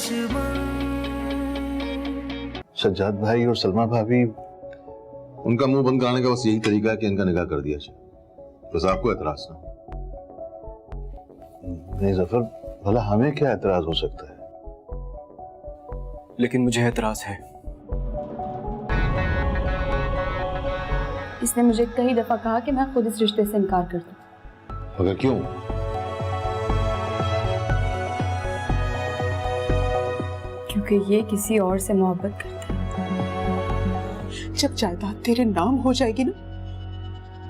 दुश्मन। सज्जाद भाई और सलमा भाभी, उनका मुंह बंद कराने का बस यही तरीका है कि इनका निकाह कर दिया जाए। बस आपको एतराज ना? नहीं जफर, भला हमें क्या एतराज हो सकता है? लेकिन मुझे एतराज है। इसने मुझे कई दफा कहा कि मैं खुद इस रिश्ते से इनकार कर दूं। मगर क्यों? क्योंकि ये किसी और से मोहब्बत करता है। जब जायदाद तेरे नाम हो जाएगी ना,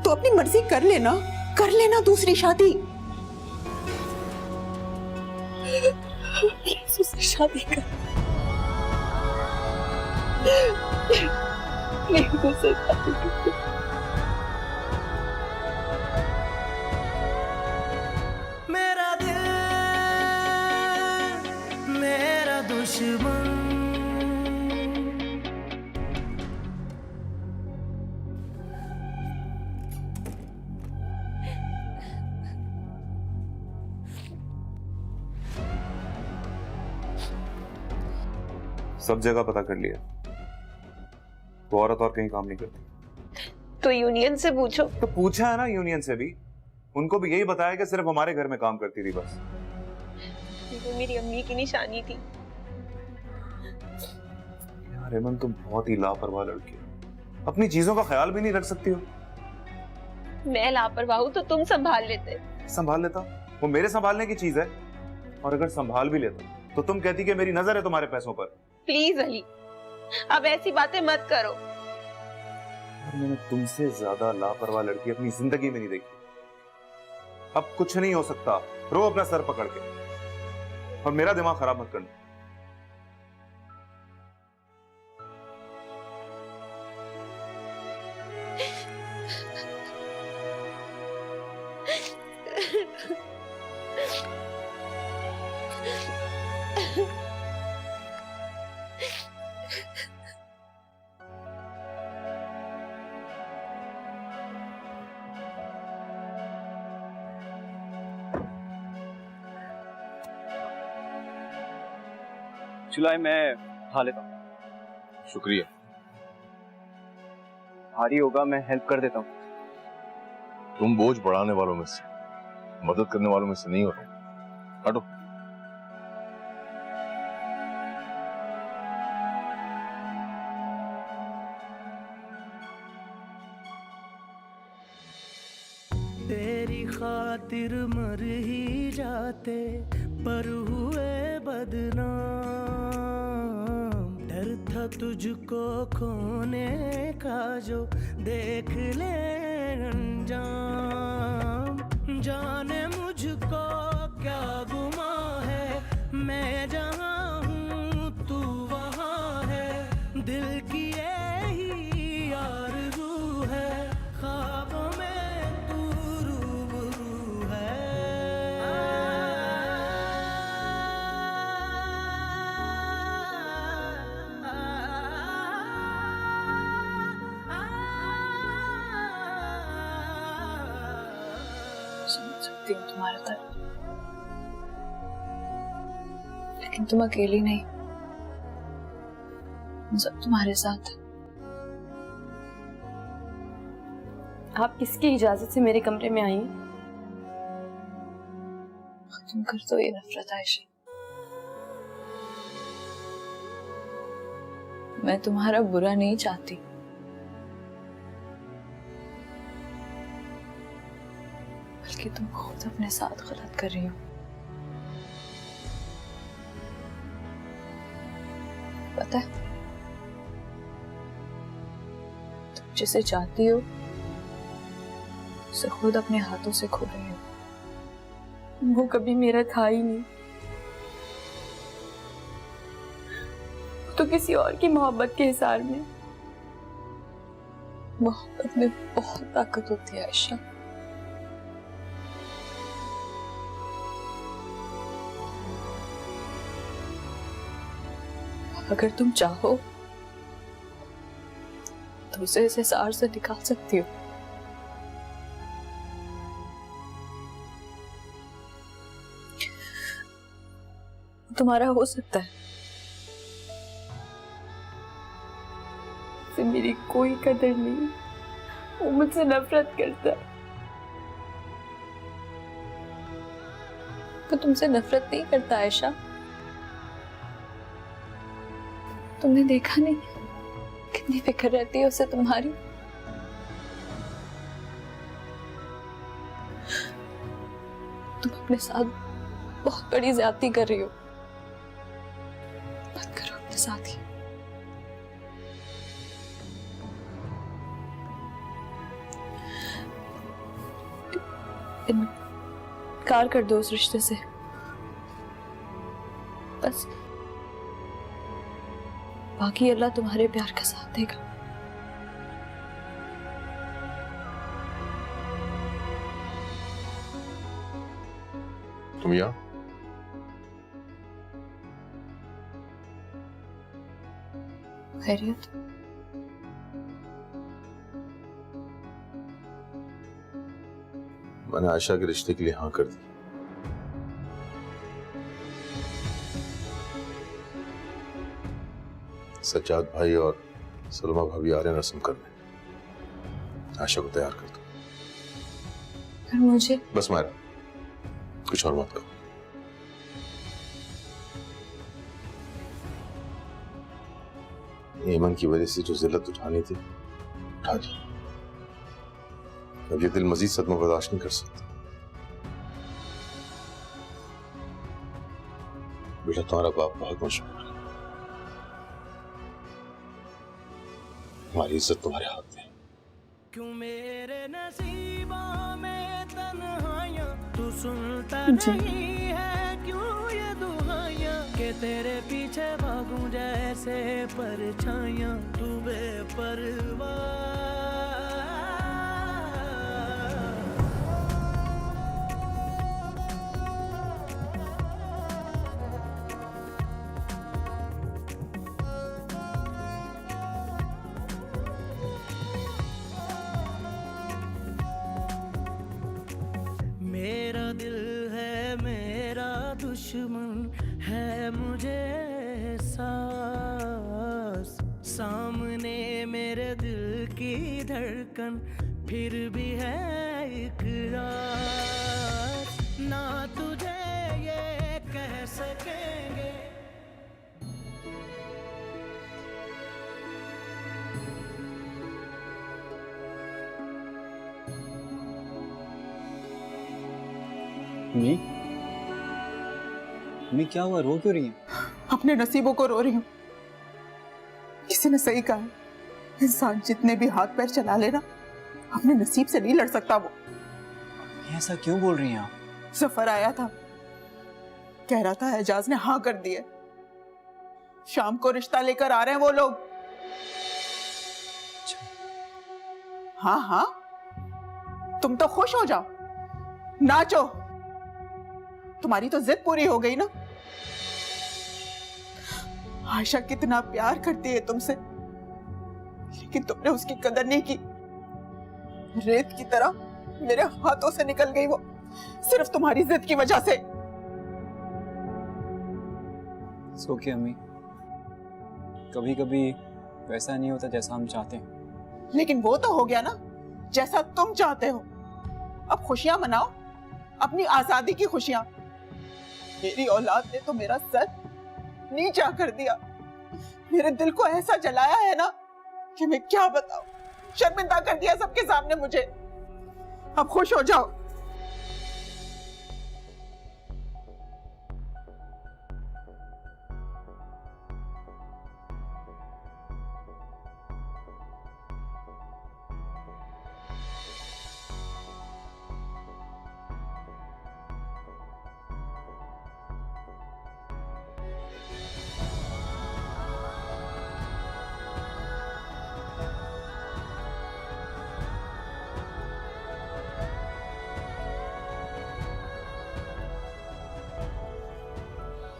तो अपनी मर्जी कर लेना दूसरी शादी। प्लीज उससे शादी कर। प्लीज उससे शादी कर। मेरा दिल मेरा दुश्मन। सब जगह पता कर लिया, वो औरत और कहीं काम नहीं करती। तो यूनियन से पूछो। तो पूछा है ना यूनियन से भी, उनको भी यही बताया कि सिर्फ हमारे घर में काम करती थी बस। वो मेरी अम्मी की निशानी थी। यार हेमंत, तुम बहुत ही लापरवाह लड़की हो, अपनी चीजों का ख्याल भी नहीं रख सकती हो। मैं लापरवाह हूं तो तुम संभाल लेते। संभाल लेता, वो मेरे संभालने की चीज है, और अगर संभाल भी लेता तो तुम कहती कि मेरी नजर है तुम्हारे पैसों पर। प्लीज अली, अब ऐसी बातें मत करो। मैंने तुमसे ज्यादा लापरवाह लड़की अपनी जिंदगी में नहीं देखी। अब कुछ नहीं हो सकता, रो अपना सर पकड़ के, और मेरा दिमाग खराब मत करना। चुलाई मैं खा लेता हूँ। शुक्रिया। भारी होगा, मैं हेल्प कर देता हूँ। तुम बोझ बढ़ाने वालों में से, मदद करने वालों में से नहीं हो। हटो। तेरी खातिर मर ही जाते पर हुए बदनाम। डर था तुझको खोने का जो देख ले अंजाम। जाने मुझको क्या गुमा है, मैं जहाँ हूँ तू वहाँ है। दिल की यही आरज़ू है, ख्वाबों में तू रूबरू है। समझ सकती हूँ तुम्हारा दर्द, लेकिन तुम अकेली नहीं, हम सब तुम्हारे साथ हैं। आप किसकी इजाजत से मेरे कमरे में आई? तुम कर तो ये नफरत आयशा। मैं तुम्हारा बुरा नहीं चाहती, बल्कि तुम खुद अपने साथ गलत कर रही हो। पता है, तुम जिसे चाहती हो उसे खुद अपने हाथों से खो रही हो। वो कभी मेरा था ही नहीं, तो किसी और की मोहब्बत के हिसार में। मोहब्बत में बहुत ताकत होती है आयशा। अगर तुम चाहो तो उसे इस हिसार से निकाल सकती हो। तुम्हारा हो सकता है, मेरी कोई कदर नहीं, वो मुझसे नफरत करता है। वो तुमसे नफरत नहीं करता आयशा, तुमने देखा नहीं कितनी फिक्र रहती है उसे तुम्हारी। तुम अपने साथ बहुत बड़ी ज्यादती कर रही हो, मत करो अपने साथ ही। इनकार कर दो उस रिश्ते से, बस बाकी अल्लाह तुम्हारे प्यार का साथ देगा। तुम यहाँ? खैरियत? मैंने आयशा के रिश्ते के लिए हाँ कर दी। सज्जाद भाई और सलमा भाभी आ रहे हैं रस्म करने, आयशा को तैयार कर दो। पर मुझे बस मारा, कुछ और मत कहो। ईमान की वजह से जो जिल्लत उठानी थी उठा दी, अब ये दिल मजीद सदमा बर्दाश्त नहीं कर सकता। बेटा तुम्हारा बाप बहुत मशहूर है, हमारी इज्जत तुम्हारे हाथ में। क्यों मेरे नसीबों में तन्हाइयां, तू सुनता नहीं है क्यों ये दुहाइयां, के तेरे पीछे भागूं जैसे परछाइयां, तू बेपरवाह। मेरा दिल है मेरा दुश्मन है, मुझे एहसास, सामने मेरे दिल की धड़कन फिर भी है इकरार, ना तुझे ये कह सकेंगे। मैं क्या हुआ, रो क्यों रही है? अपने नसीबों को रो रही हूँ। किसी ने सही कहा है, इंसान जितने भी हाथ पैर चला लेना अपने नसीब से नहीं लड़ सकता। वो ऐसा क्यों बोल रही हैं आप? सफर आया था, कह रहा था एजाज ने हाँ कर दी है, शाम को रिश्ता लेकर आ रहे हैं वो लोग। हाँ हाँ, तुम तो खुश हो जाओ, नाचो, तुम्हारी तो जिद पूरी हो गई ना। आयशा कितना प्यार करती है तुमसे, लेकिन तुमने उसकी कदर नहीं की। रेत की तरह मेरे हाथों से निकल गई वो, सिर्फ तुम्हारी जिद की वजह से। ओके अम्मी, कभी कभी वैसा नहीं होता जैसा हम चाहते हैं। लेकिन वो तो हो गया ना जैसा तुम चाहते हो। अब खुशियां मनाओ, अपनी आजादी की खुशियां। मेरी औलाद ने तो मेरा सर नीचा कर दिया, मेरे दिल को ऐसा जलाया है ना कि मैं क्या बताऊं, शर्मिंदा कर दिया सबके सामने मुझे। अब खुश हो जाओ।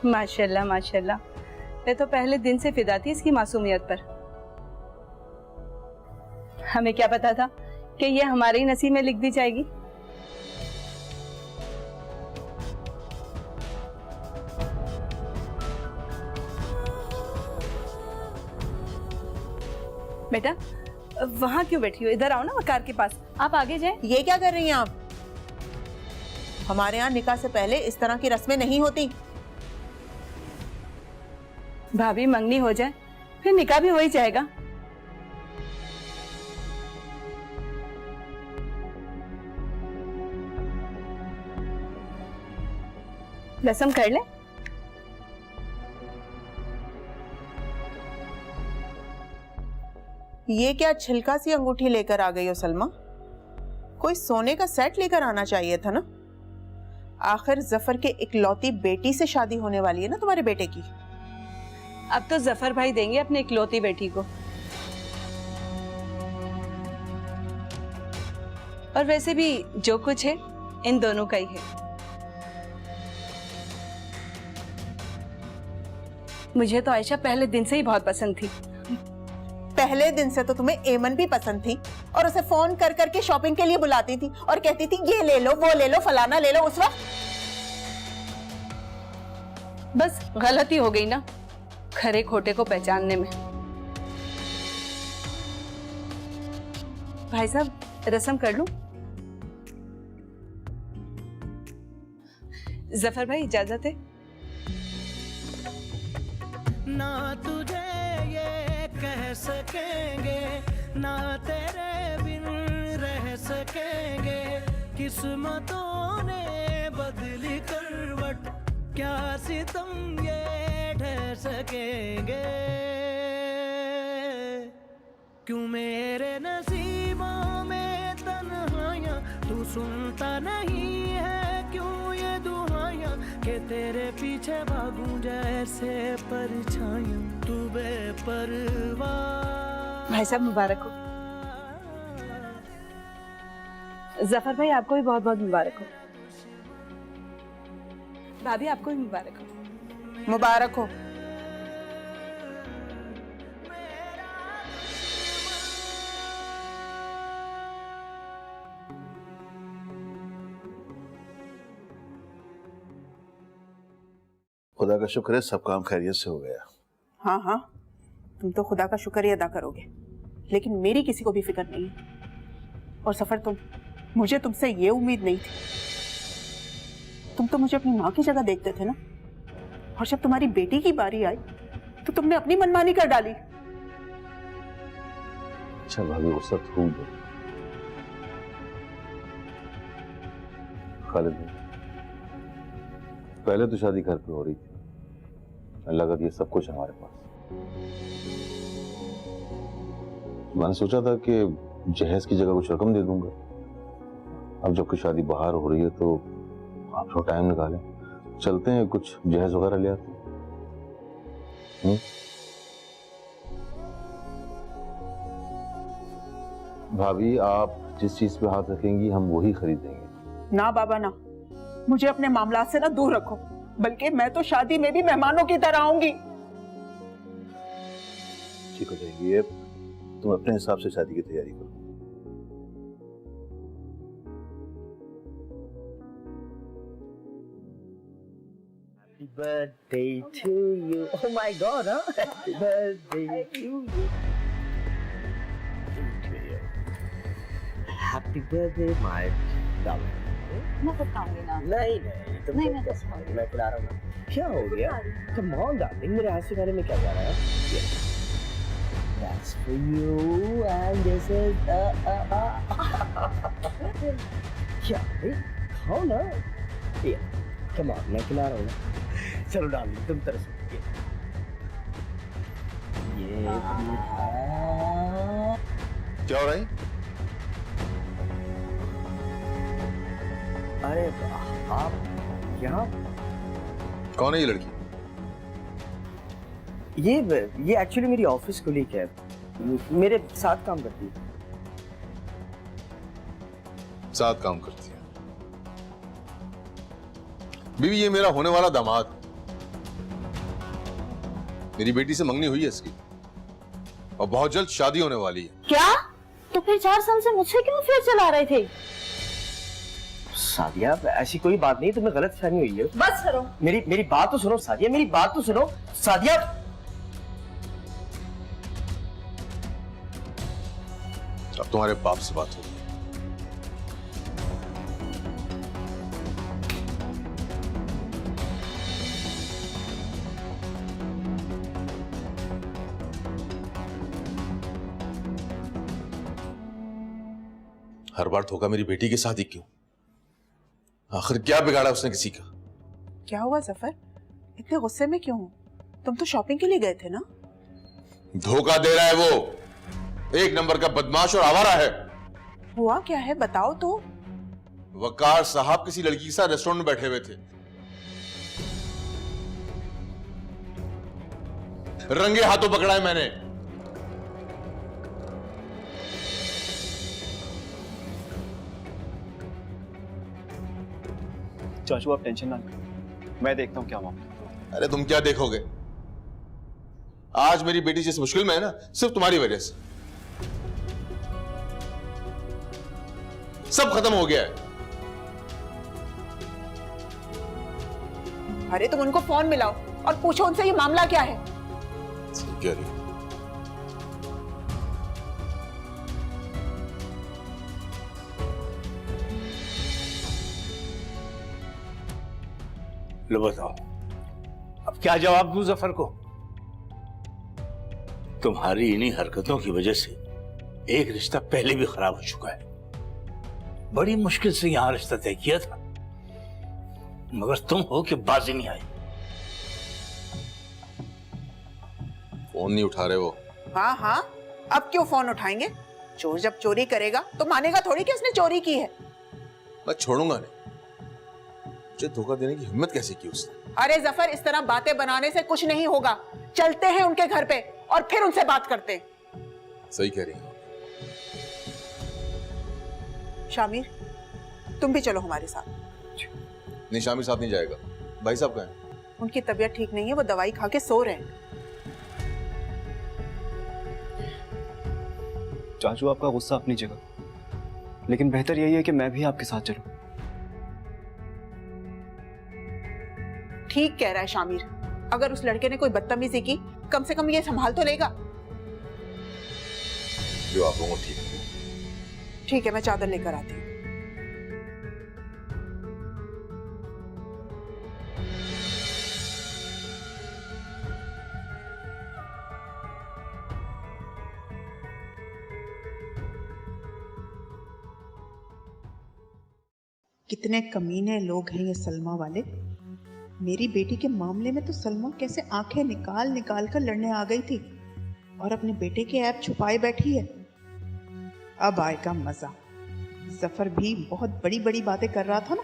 माशाल्लाह माशाल्लाह, मैं तो पहले दिन से फिदा थी इसकी मासूमियत पर। हमें क्या पता था कि ये हमारे ही नसीब में लिख दी जाएगी। बेटा वहाँ क्यों बैठी हो, इधर आओ ना वकार के पास, आप आगे जाएं। ये क्या कर रही हैं आप? हमारे यहाँ निकाह से पहले इस तरह की रस्में नहीं होती। भाभी मंगनी हो जाए फिर निकाह भी हो ही जाएगा। रस्म कर ले। ये क्या छिलका सी अंगूठी लेकर आ गई हो सलमा? कोई सोने का सेट लेकर आना चाहिए था ना। आखिर जफर के इकलौती बेटी से शादी होने वाली है ना तुम्हारे बेटे की। अब तो जफर भाई देंगे अपने इकलौती बेटी को। और वैसे भी जो कुछ है इन दोनों का ही है। मुझे तो आयशा पहले दिन से ही बहुत पसंद थी। पहले दिन से तो तुम्हें एमन भी पसंद थी और उसे फोन कर करके शॉपिंग के लिए बुलाती थी और कहती थी ये ले लो, वो ले लो, फलाना ले लो। उस वक्त बस गलती हो गई ना खरे खोटे को पहचानने में। भाई साहब रस्म कर लूं? जफर भाई इजाजत है? ना तुझे ये कह सकेंगे, ना तेरे बिन रह सकेंगे। किस्मतों ने बदली करवट, क्या सितम ये ढह सकेंगे। क्यों मेरे नसीबों में तन्हाइयां, तू सुनता नहीं है क्यों ये दुआयां, कि तेरे पीछे भागूं जैसे परछाइयां, तू बेपरवाह। भाई साहब मुबारक हो। जफर भाई आपको भी बहुत बहुत मुबारक हो। भाभी आपको भी मुबारक हो। मुबारक हो। खुदा का शुक्र है सब काम खैरियत से हो गया। हाँ हाँ, तुम तो खुदा का शुक्र ही अदा करोगे, लेकिन मेरी किसी को भी फिक्र नहीं है। और सफर मुझे तुमसे ये उम्मीद नहीं थी। तुम तो मुझे अपनी माँ की जगह देखते थे ना, और जब तुम्हारी बेटी की बारी आई तो तुमने अपनी मनमानी कर डाली। अच्छा भाभी वो सब खूब है। खालिद पहले तो शादी घर पे हो रही थी, अल्लाह का दिया सब कुछ हमारे पास। मैंने सोचा था कि जहेज की जगह कुछ रकम दे दूंगा। अब जबकि शादी बाहर हो रही है तो आप थोड़ा टाइम निकालें, चलते हैं कुछ जहेज वगैरह ले आते हैं। भाभी आप जिस चीज पे हाथ रखेंगी हम वही खरीदेंगे। ना बाबा ना, मुझे अपने मामलात से ना दूर रखो, बल्कि मैं तो शादी में भी मेहमानों की तरह आऊंगी। ठीक हो जाएगी, ये तुम अपने हिसाब से शादी की तैयारी करो। Happy birthday to you. Oh my God, huh? Happy birthday to you. Happy birthday, my darling. मैं बताऊंगी ना। नहीं नहीं, तुम नहीं, तो मैं क्या तो समझ, मैं खिला रहा हूँ ना। क्या हो गया? Come on, darling, मेरे हाथ से खाने में क्या जा रहा है? Yeah. That's for you, and this is क्या? खाओ ना। Yeah. Come on, मैं खिला रहा हूँ ना। चलो डार्लिंग, तुम तरसो। ये मीठा। क्या हो रहा है? अरे आप यहाँ? कौन है ये लड़की? ये एक्चुअली मेरी ऑफिस कोलीग है, मेरे साथ काम करती है। साथ काम करती है? बीवी ये मेरा होने वाला दामाद, मेरी बेटी से मंगनी हुई है इसकी और बहुत जल्द शादी होने वाली है। क्या? तो फिर 4 साल से मुझसे क्यों अफेयर चला रहे थे? सादिया ऐसी कोई बात नहीं, तुम्हें गलत फहमी हुई है। बस करो। मेरी बात तो सुनो सादिया, मेरी बात तो सुनो सादिया। तुम्हारे बाप से बात होगी। हर बार धोखा मेरी बेटी के साथ ही क्यों? आखिर क्या बिगाड़ा उसने किसी का? क्या हुआ जफर, इतने गुस्से में क्यों हो? तुम तो शॉपिंग के लिए गए थे ना? धोखा दे रहा है वो, एक नंबर का बदमाश और आवारा है। हुआ क्या है बताओ तो। वकार साहब किसी लड़की के साथ रेस्टोरेंट में बैठे हुए थे, रंगे हाथों पकड़ा है मैंने। चाचू आप टेंशन ना लें, मैं देखता हूँ क्या मामला। अरे तुम क्या देखोगे? आज मेरी बेटी जिस मुश्किल में है ना, सिर्फ तुम्हारी वजह से। सब खत्म हो गया है। अरे तुम उनको फोन मिलाओ और पूछो उनसे ये मामला क्या है। क्या रही? लो बताओ, अब क्या जवाब दूं जफर को? तुम्हारी इन्हीं हरकतों की वजह से एक रिश्ता पहले भी खराब हो चुका है। बड़ी मुश्किल से यहां रिश्ता तय किया था, मगर तुम हो कि बाजी नहीं आई। फोन नहीं उठा रहे वो। हाँ हाँ, अब क्यों फोन उठाएंगे? चोर जब चोरी करेगा तो मानेगा थोड़ी कि उसने चोरी की है। मैं छोड़ूंगा नहीं। मुझे धोखा देने की हिम्मत कैसे की उसने? अरे जफर, इस तरह बातें बनाने से कुछ नहीं होगा। चलते हैं उनके घर पे और फिर उनसे बात करते हैं। सही कह रही हो। शामिर, तुम भी चलो हमारे साथ। नहीं, शामिर साथ नहीं जाएगा। भाई साहब कहाँ हैं? उनकी तबीयत ठीक नहीं है, वो दवाई खा के सो रहे हैं। चाचू आपका गुस्सा अपनी जगह, लेकिन बेहतर यही है कि मैं भी आपके साथ चलूं। ठीक कह रहा है शामिर, अगर उस लड़के ने कोई बदतमीजी की, कम से कम ये संभाल तो लेगा। जो आप लोगों को ठीक है। ठीक है, मैं चादर लेकर आती हूँ। कितने कमीने लोग हैं ये सलमा वाले। मेरी बेटी के मामले में तो सलमा कैसे आंखें निकाल निकाल कर लड़ने आ गई थी और अपने बेटे के ऐप छुपाए बैठी है। अब आएगा मजा। जफर भी बहुत बड़ी बड़ी बातें कर रहा था ना,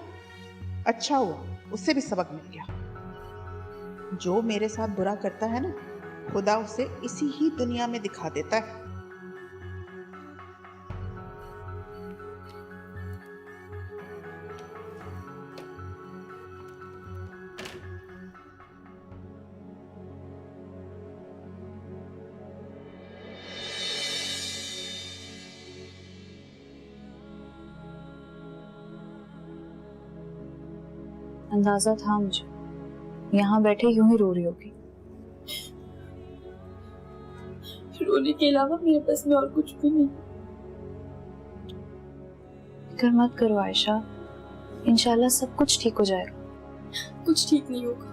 अच्छा हुआ उससे भी सबक मिल गया। जो मेरे साथ बुरा करता है ना, खुदा उसे इसी ही दुनिया में दिखा देता है। अंदाजा था मुझे, यहाँ बैठे यूं ही रो रही होगी। रोने के अलावा मेरे पास में और कुछ भी नहीं। फिक्र मत करो आयशा, इंशाल्लाह सब कुछ ठीक हो जाएगा। कुछ ठीक नहीं होगा,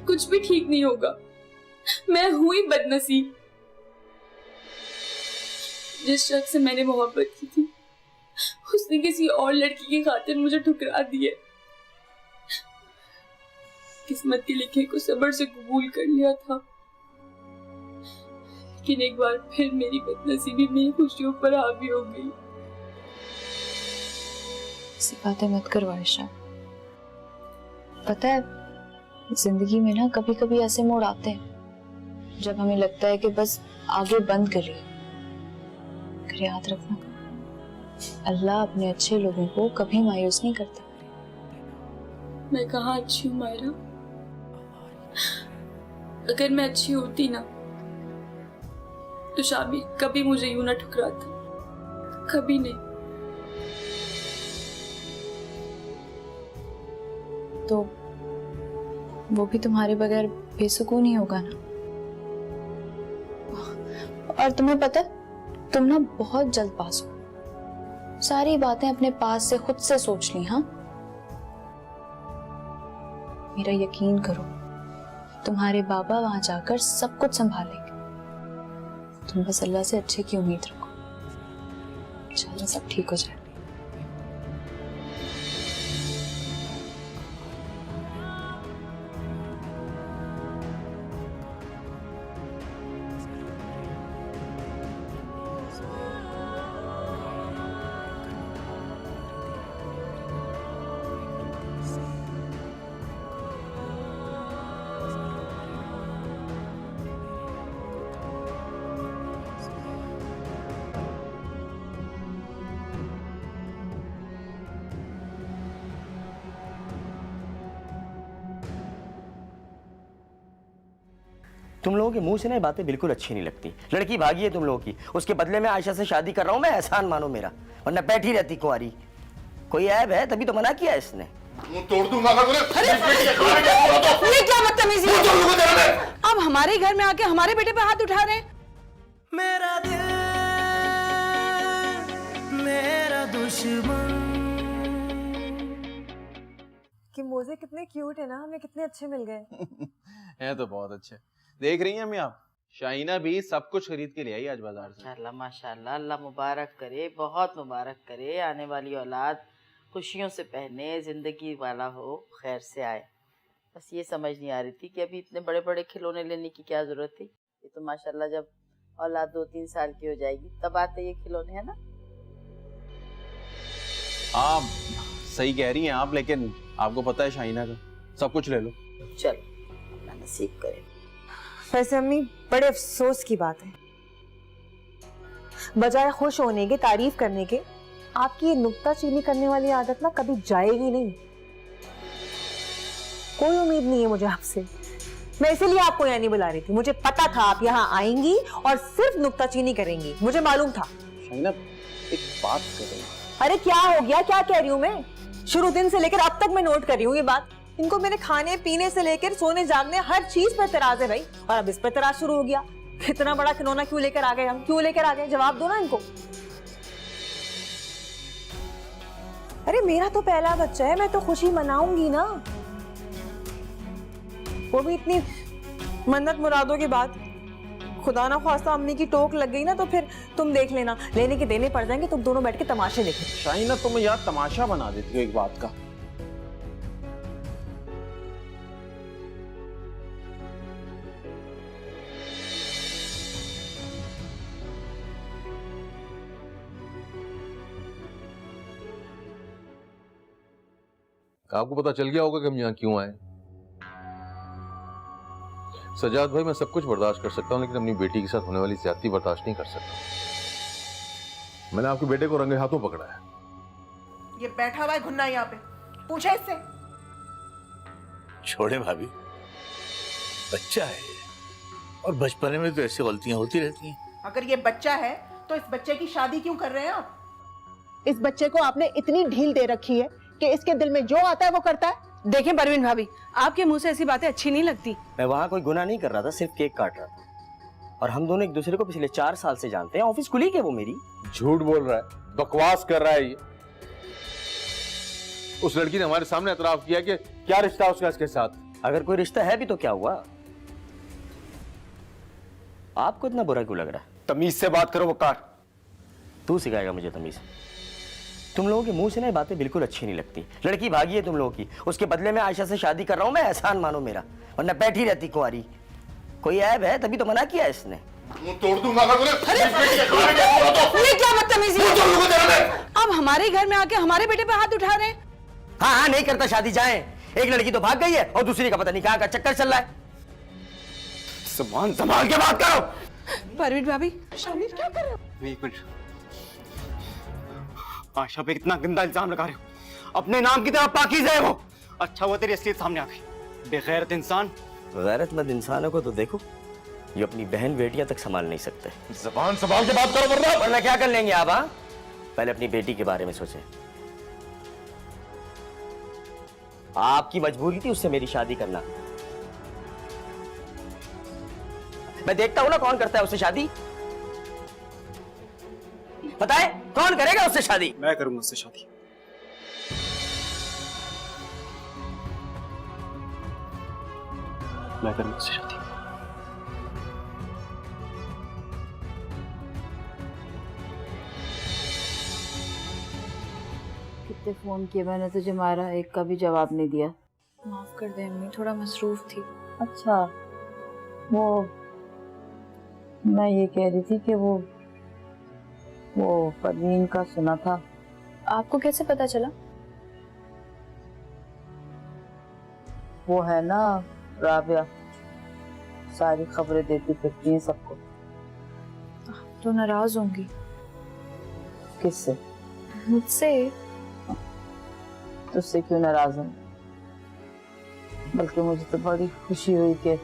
कुछ भी ठीक नहीं होगा। मैं हुई बदनसीब। जिस शख्स से मैंने मोहब्बत की थी, उसने किसी और लड़की की खातिर मुझे ठुकरा दिया। किस्मत के लिखे को सब्र से कबूल कर लिया था, लेकिन एक बार फिर मेरी बदनसीबी मेरी खुशियों पर हावी हो गई। ऐसी बातें मत करो आयशा। पता है, जिंदगी में ना कभी कभी ऐसे मोड़ आते हैं जब हमें लगता है कि बस आगे बंद करिए। फिर याद रखना, अल्लाह अपने अच्छे लोगों को कभी मायूस नहीं करता। मैं कहाँ अच्छी हूँ मायरा? अगर मैं अच्छी होती ना, तो शामिर कभी मुझे यूं ना ठुकराता, कभी नहीं। तो वो भी तुम्हारे बगैर बेसुकून ही होगा ना। और तुम्हें पता है, तुम ना बहुत जल्दबाज हो, सारी बातें अपने पास से खुद से सोच ली। हाँ, मेरा यकीन करो, तुम्हारे बाबा वहां जाकर सब कुछ संभालेंगे। तुम बस अल्लाह से अच्छे की उम्मीद रखो, इंशाल्लाह सब ठीक हो जाए। तुम लोगों के मुंह से ना ये बातें बिल्कुल अच्छी नहीं लगती। लड़की भागी है तुम लोगों की, उसके बदले में आयशा से शादी कर रहा हूं मैं, एहसान मानो मेरा, वरना बैठी रहती कुंवारी। कोई ऐब है तभी तो मना किया इसने। तोड़ दूंगा अगर ये क्या बदतमीजी है? अब हमारे घर में आके हमारे बेटे पे हाथ उठा रहे हैं। मेरा दिल मेरा दुश्मन। कि मोजे कितने क्यूट है ना, हमें कितने अच्छे मिल गए। हैं तो बहुत अच्छे। देख रही हैं अम्मी आप, शाहीना भी सब कुछ खरीद के ले आई आज बाजार से। माशाल्लाह माशाल्लाह, अल्लाह मुबारक करे, बहुत मुबारक करे। आने वाली औलाद खुशियों से पहने, जिंदगी वाला हो, खैर से आए। बस ये समझ नहीं आ रही थी कि अभी इतने बड़े बड़े खिलौने लेने की क्या जरूरत थी। ये तो माशाल्लाह जब औलाद 2-3 साल की हो जाएगी तब आते ये खिलौने, है ना? आप सही कह रही हैं आप, लेकिन आपको पता है शाहीना का, सब कुछ ले लो। चलो अल्लाह नसीब करे। वैसे अम्मी बड़े अफसोस की बात है, बजाय खुश होने के, तारीफ करने के, आपकी ये नुक्ताचीनी करने वाली आदत ना कभी जाएगी नहीं। कोई उम्मीद नहीं है मुझे आपसे, मैं इसीलिए आपको यहाँ नहीं बुला रही थी। मुझे पता था आप यहाँ आएंगी और सिर्फ नुक्ताचीनी करेंगी, मुझे मालूम था। शाहीना एक बात करो। अरे क्या हो गया, क्या कह रही हूँ मैं? शुरू दिन से लेकर अब तक मैं नोट कर रही हूँ ये बात। इनको मेरे खाने पीने से लेकर सोने जागने हर चीज पर एतराज है भाई, और अब इस पर एतराज शुरू हो गया। इतना बड़ा खिलौना क्यों लेकर आ गए हम, क्यों लेकर आ गए? जवाब दो ना इनको। अरे मेरा तो पहला बच्चा है, मैं तो खुशी मनाऊंगी ना, वो भी इतनी मन्नत मुरादों के बाद। खुदा ना ख्वास्ता अम्मी की टोक लग गई ना तो फिर तुम देख लेना, लेने के देने पड़ जाएंगे, तुम दोनों बैठ के तमाशे देखो। शाहीना तुम यार तमाशा बना देती हो एक बात का। आपको पता चल गया होगा कि हम यहाँ क्यों आए। सजाद भाई, मैं सब कुछ बर्दाश्त कर सकता हूँ, लेकिन अपनी बेटी के साथ होने वाली ज्यादती बर्दाश्त नहीं कर सकता। मैंने आपके बेटे को रंगे हाथों पकड़ा है। ये बैठा हुआ है घुन्ना यहाँ पे, पूछे इससे। छोड़े भाभी, बच्चा है और बचपने में तो ऐसी गलतियां होती रहती हैं। अगर ये बच्चा है तो इस बच्चे की शादी क्यों कर रहे हैं आप? इस बच्चे को आपने इतनी ढील दे रखी है कि इसके दिल में जो आता है वो करता है। देखें परवीन भाभी, आपके मुंह से ऐसी बातें अच्छी नहीं लगती। मैं वहाँ कोई गुनाह नहीं कर रहा था, सिर्फ केक काट रहा था। और हम दोनों एक दूसरे को पिछले 4 साल से जानते हैं, ऑफिस कुलीग है वो मेरी। झूठ बोल रहा है, बकवास कर रहा है ये। उस लड़की ने हमारे सामने एतराफ किया कि क्या रिश्ता उसका इसके साथ। अगर कोई रिश्ता है भी तो क्या हुआ? आपको इतना बुरा क्यों लग रहा है? तमीज से बात करो वकार। तू सिखाएगा मुझे तमीज? तुम लोगों के मुंह से ना ये बातें बिल्कुल अच्छी नहीं लगती। लड़की भागी है तुम लोगों की, उसके बदले में आयशा से शादी कर रहा हूं मैं, एहसान मानो मेरा, वरना बैठी रहती कुंवारी। कोई ऐब है तभी तो मना किया इसने। तोड़ दूंगा अगर ये क्या बदतमीजी है? अब हमारे घर में आके हमारे बेटे पे हाथ उठा रहे हैं। हाँ हाँ, नहीं करता शादी, जाए। एक लड़की तो भाग गई है और दूसरी का पता नहीं कहां का चक्कर चल रहा है। सामान संभाल के बात करो। परवीन भाभी, शामिर क्या कर रहे हो? एक मिनट, आशा पे कितना गंदा इल्जाम लगा रहे हो? अपने नाम की तरह पाकीज़ा है वो। अच्छा वो तेरी असलियत सामने आ गई, बेगैरत इंसान। गैरतमंद इंसानों को तो देखो, ये अपनी बहन बेटियां तक संभाल नहीं सकते। जबान संभाल के बात करो वरना क्या कर लेंगे आप? हाँ, पहले अपनी बेटी के बारे में सोचें। आपकी मजबूरी थी उससे मेरी शादी करना। मैं देखता हूं ना कौन करता है उससे शादी। पता है कौन करेगा उससे शादी? मैं करूंगा उससे शादी। मैं करूंगा उससे शादी। कितने फोन किए मैंने तुझे मारा, एक का भी जवाब नहीं दिया। माफ कर दे अम्मी, थोड़ा मसरूफ थी। अच्छा, वो मैं ये कह रही थी कि वो परवीन का सुना था। आपको कैसे पता चला? वो है ना राबिया, सारी खबरें देती फिरती हैं सबको। तो नाराज होंगी। किससे? मुझसे। तुझसे क्यों नाराज हूँ? बल्कि मुझे तो बड़ी खुशी हुई कि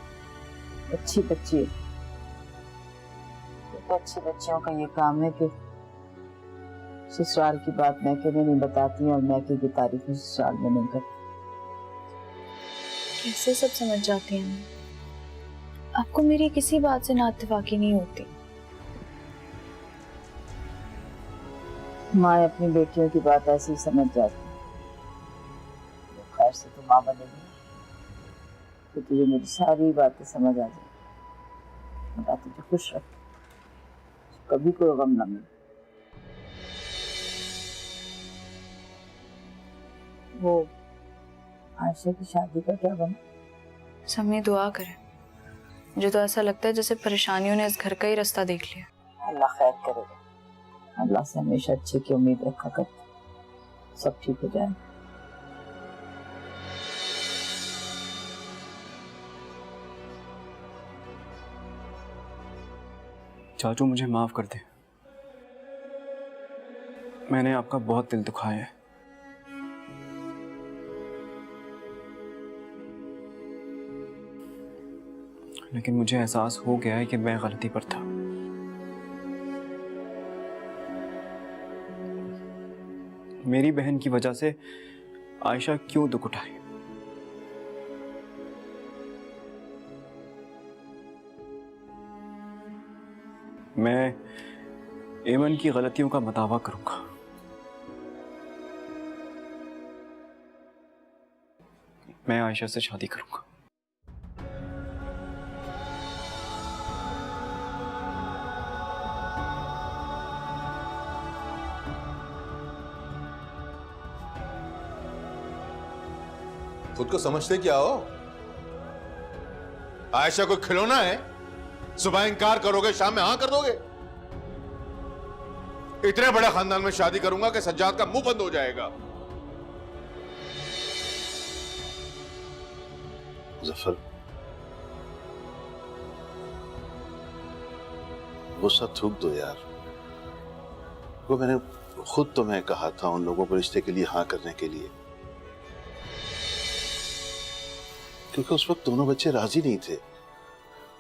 अच्छी बच्ची है। अच्छी बच्चियों का ये काम है कि ससुराल की बात मैके में नहीं बताती और मैके की तारीफ ससुराल में नहीं करती। कैसे सब समझ जाती हैं? आपको मेरी किसी बात से नाइत्तेफाकी नहीं होती। माँ अपनी बेटियों की बात ऐसे ही समझ जाती। खैर से तो माँ बनेगी तो तुझे मेरी सारी बातें समझ आ जाए। मेरा तुझे खुश रख, कभी कोई गम ना मिले। वो आयशा की शादी का क्या बना? समी दुआ करे। मुझे तो ऐसा लगता है जैसे परेशानियों ने इस घर का ही रास्ता देख लिया। अल्लाह खैर करेगा। अल्लाह से हमेशा अच्छे की उम्मीद रखा करते, सब ठीक हो जाए। चाचू मुझे माफ कर दे, मैंने आपका बहुत दिल दुखाया है। लेकिन मुझे एहसास हो गया है कि मैं गलती पर था। मेरी बहन की वजह से आयशा क्यों दुख उठाए? मैं एमन की गलतियों का मदावा करूंगा। मैं आयशा से शादी करूंगा। खुद को समझते क्या हो? आयशा कोई खिलौना है? सुबह इनकार करोगे, शाम में हाँ कर दोगे। इतने बड़े खानदान में शादी करूंगा कि सज्जाद का मुंह बंद हो जाएगा। जफर, गुस्सा थूक दो यार। वो मैंने खुद तुम्हें कहा था उन लोगों को रिश्ते के लिए हाँ करने के लिए, क्योंकि उस वक्त दोनों बच्चे राजी नहीं थे।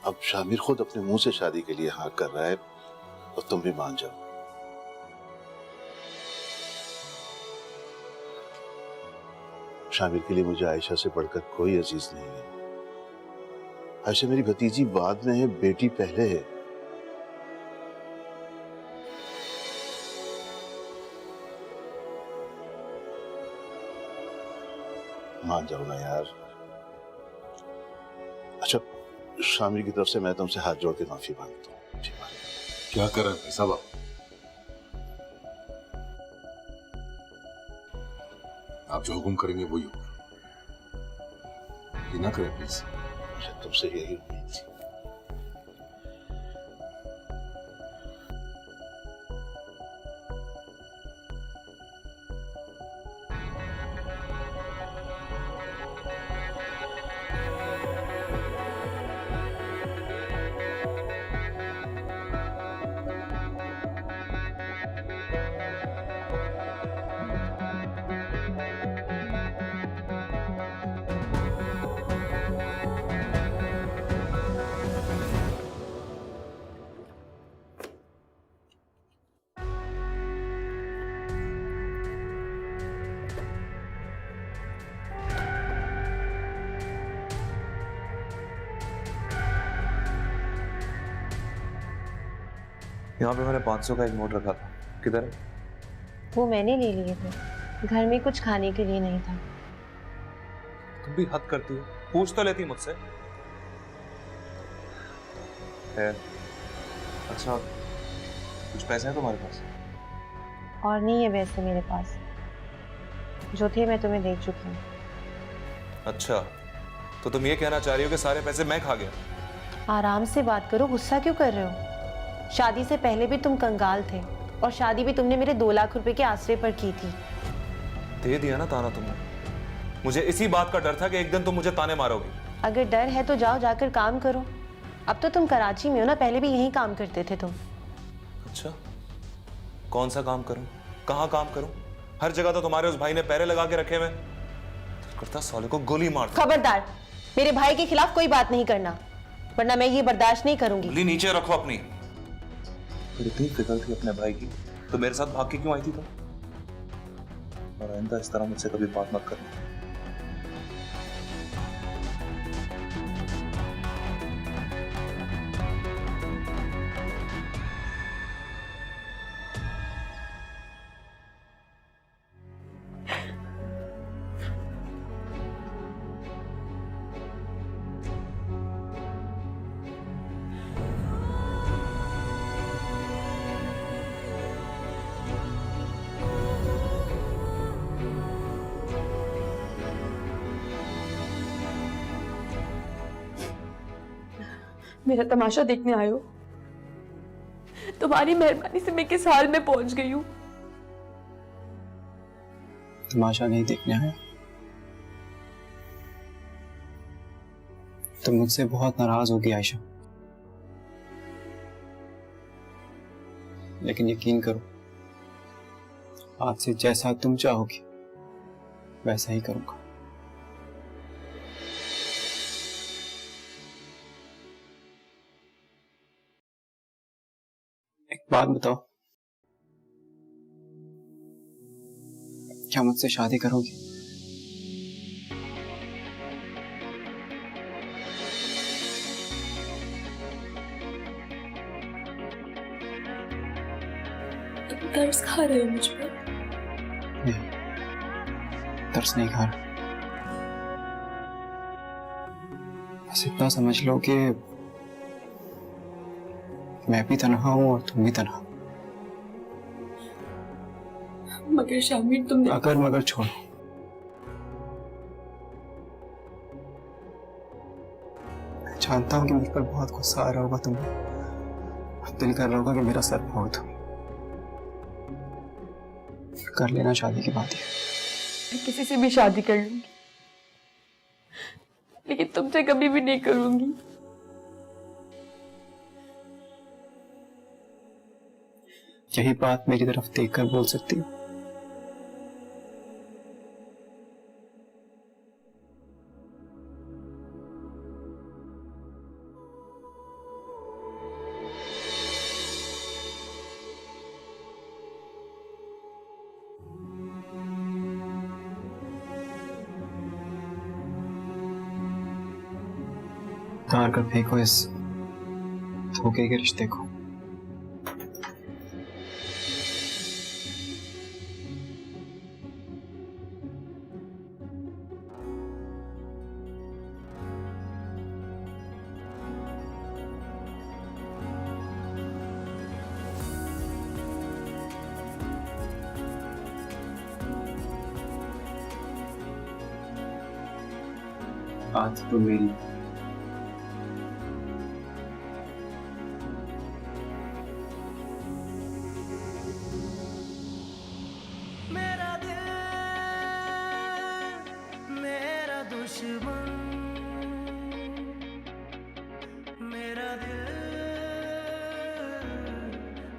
अब शामिर खुद अपने मुंह से शादी के लिए हाँ कर रहा है और तुम भी मान जाओ। शामिर के लिए मुझे आयशा से बढ़कर कोई अजीज नहीं है। आयशा मेरी भतीजी बाद में है, बेटी पहले है। मान जाओ ना यार। अच्छा, शामिर की तरफ से मैं तुमसे हाथ जोड़ के माफी मांगता हूँ। क्या कर रहे हैं साहब? आप जो हुक्म करेंगे वही होगा। ये ना करें प्लीज। मुझे तुमसे यही उम्मीद थी। यहाँ पे मैंने 500 का एक नोट रखा था, किधर है? वो मैंने ले लिए थे, घर में कुछ खाने के लिए नहीं था। तुम भी हद करती हो, पूछ तो लेती मुझसे। है अच्छा, कुछ पैसे हैं तुम्हारे पास? और नहीं है वैसे मेरे पास, जो थे मैं तुम्हें दे चुकी हूँ। अच्छा, तो तुम ये कहना चाह रही हो कि सारे पैसे मैं खा गया? आराम से बात करो, गुस्सा क्यों कर रहे हो? शादी से पहले भी तुम कंगाल थे और शादी भी तुमने मेरे 2 लाख रुपए के आश्रय पर की थी। दे दिया ना ताना तुमने। मुझे इसी बात का डर था कि एक दिन तुम मुझे ताने मारोगी। अगर डर है तो जाओ जाकर काम करो। अब तो तुम कराची में हो ना, पहले भी यहीं काम करते थे तुम। अच्छा, कौन सा काम करूं? कहाँ काम करूं? हर जगह तो तुम्हारे उस भाई ने पैरे लगा के रखे हुए। करता साले को गोली मार। खबरदार, मेरे भाई के खिलाफ कोई बात नहीं करना, वरना मैं ये बर्दाश्त नहीं करूंगी। गोली नीचे रखो अपनी। फिर इतनी फिक्र थी अपने भाई की तो मेरे साथ भाग के क्यों आई थी तुम? और आइंदा इस तरह मुझसे कभी बात मत करना। मेरा तमाशा देखने आए हो? तुम्हारी मेहरबानी से मैं किस हाल में पहुंच गई हूँ। तमाशा नहीं देखने आया, तुम मुझसे बहुत नाराज होगी आयशा, लेकिन यकीन करो आज से जैसा तुम चाहोगी वैसा ही करूंगा। एक बात बताओ, क्या मुझसे शादी करोगी? तुम तरस खा रहे हो मुझ पर? नहीं, तरस नहीं खा रहा, बस इतना समझ लो कि मैं भी तन्हा हूं और तुम भी तन्हा। मगर शामिर, तुमने अगर मगर छोड़ो, मैं जानता हूं कि मुझ पर बहुत गुस्सा आ रहा होगा तुम्हें, दिल कर रहा होगा कि मेरा सर फोड़ दो। कर लेना शादी की बात है। मैं किसी से भी शादी कर लूंगी, लेकिन तुमसे कभी भी नहीं करूंगी। यही बात मेरी तरफ देखकर बोल सकती हो। तार कर फेंको इस धोखे के रिश्ते को। आज तो मेरी मेरा दिल मेरा दुश्मन, मेरा दिल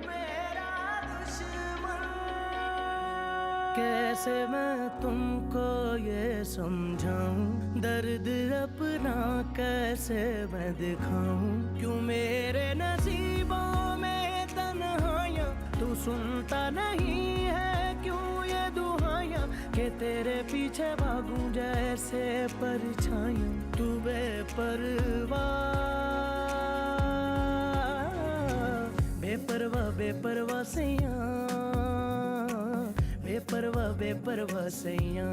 मेरा दुश्मन। कैसे मैं तुमको ये समझाऊं, दर्द अपना कैसे मैं दिखाऊं। क्यों मेरे नसीबों में तन्हाइयां, तू सुनता नहीं है क्यों ये दुहाइयां, कि तेरे पीछे भागूं जैसे परछाइयां। तू बेपरवाह बेपरवाह बेपरवाह सैयां, बेपरवाह सैया।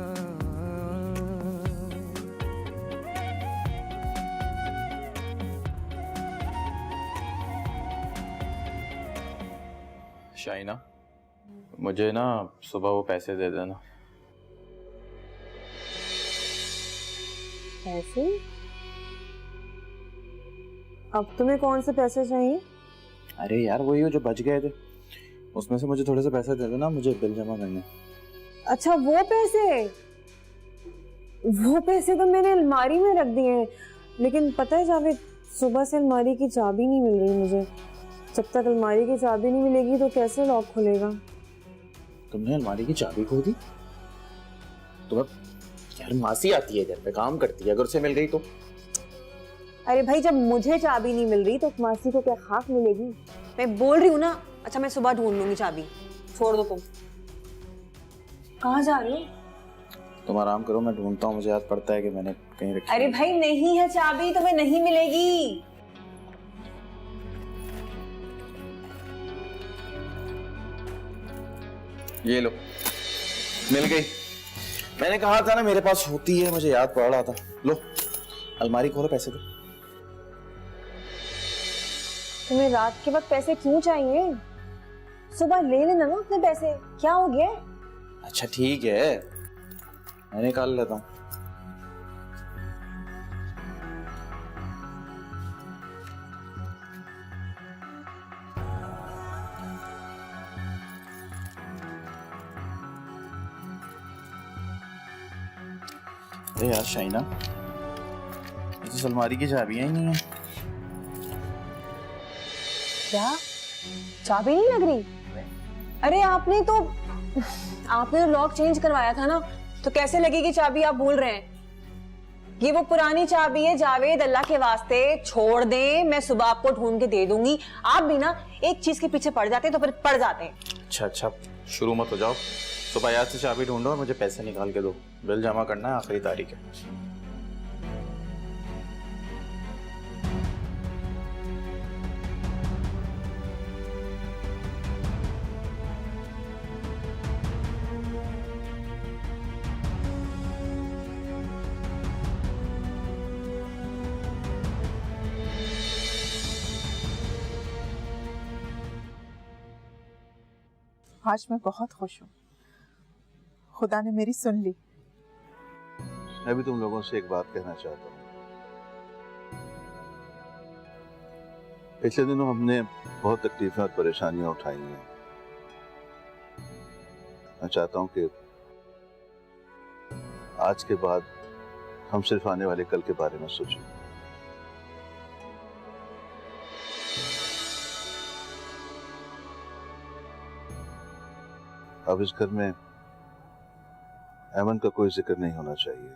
शाइना, मुझे ना सुबह वो पैसे दे देना। पैसे? अब तुम्हें कौन से पैसे चाहिए? अरे यार वही हो जो बच गए थे, उसमें से मुझे थोड़े से पैसे दे देना, मुझे बिल जमा करने। अच्छा वो पैसे तो मैंने अलमारी में रख दिए हैं, लेकिन पता है जावेद, सुबह से अलमारी की चाबी नहीं मिल रही मुझे। जब तक अलमारी की चाबी नहीं मिलेगी तो कैसे लॉक खुलेगा? तुमने अलमारी की चाबी खो दी? तुम्हें यार मासी आती है घर पे, काम करती है, अगर उसे मिल गई तो? अरे भाई जब मुझे चाबी नहीं मिल रही तो मासी को क्या खाक मिलेगी? मैं बोल रही हूँ ना। अच्छा मैं सुबह ढूंढ लूंगी चाबी, छोड़ दो तुम। कहाँ जा रही हो? तुम आराम करो, मैं ढूंढता हूँ, मुझे याद पड़ता है कि मैंने कहीं रखी। अरे भाई नहीं है चाबी, तुम्हें नहीं मिलेगी। ये लो, मिल गई। मैंने कहा था ना मेरे पास होती है, मुझे याद पड़ रहा था। लो अलमारी खोलो, पैसे दो। तुम्हें रात के वक्त पैसे क्यों चाहिए? सुबह ले लेना ना अपने पैसे, क्या हो गया? अच्छा ठीक है, मैं निकाल लेता हूँ। अरे यार शाइना, ये तो अलमारी की चाबियां ही नहीं है। क्या चाबी नहीं लग रही? अरे आपने तो लॉक चेंज करवाया था ना, तो कैसे लगेगी चाबी? आप भूल रहे हैं, ये वो पुरानी चाबी है। जावेद अल्लाह के वास्ते छोड़ दें, मैं सुबह आपको ढूंढ के दे दूंगी। आप भी ना एक चीज के पीछे पड़ जाते हैं तो फिर पड़ जाते हैं। अच्छा शुरू मत हो जाओ, सुबह याद से चाबी ढूंढो और मुझे पैसे निकाल के दो, बिल जमा करना है, आखिरी तारीख है। आज मैं बहुत खुश हूँ, खुदा ने मेरी सुन ली। मैं भी तुम लोगों से एक बात कहना चाहता हूँ। पिछले दिनों हमने बहुत तकलीफें और परेशानियां उठाई हैं। मैं चाहता हूँ कि आज के बाद हम सिर्फ आने वाले कल के बारे में सोचें। अब इस घर में ऐमन का कोई जिक्र नहीं होना चाहिए।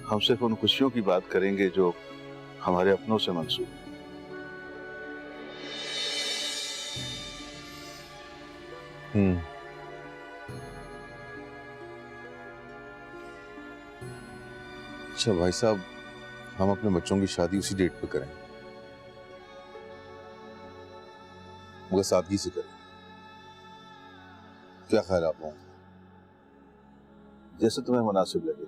हम सिर्फ उन खुशियों की बात करेंगे जो हमारे अपनों से मंसूब है। अच्छा भाई साहब, हम अपने बच्चों की शादी उसी डेट पे करें, मगर सादगी से करें। क्या ख्याल आप लोगों? जैसे तुम्हें मुनासिब लगे।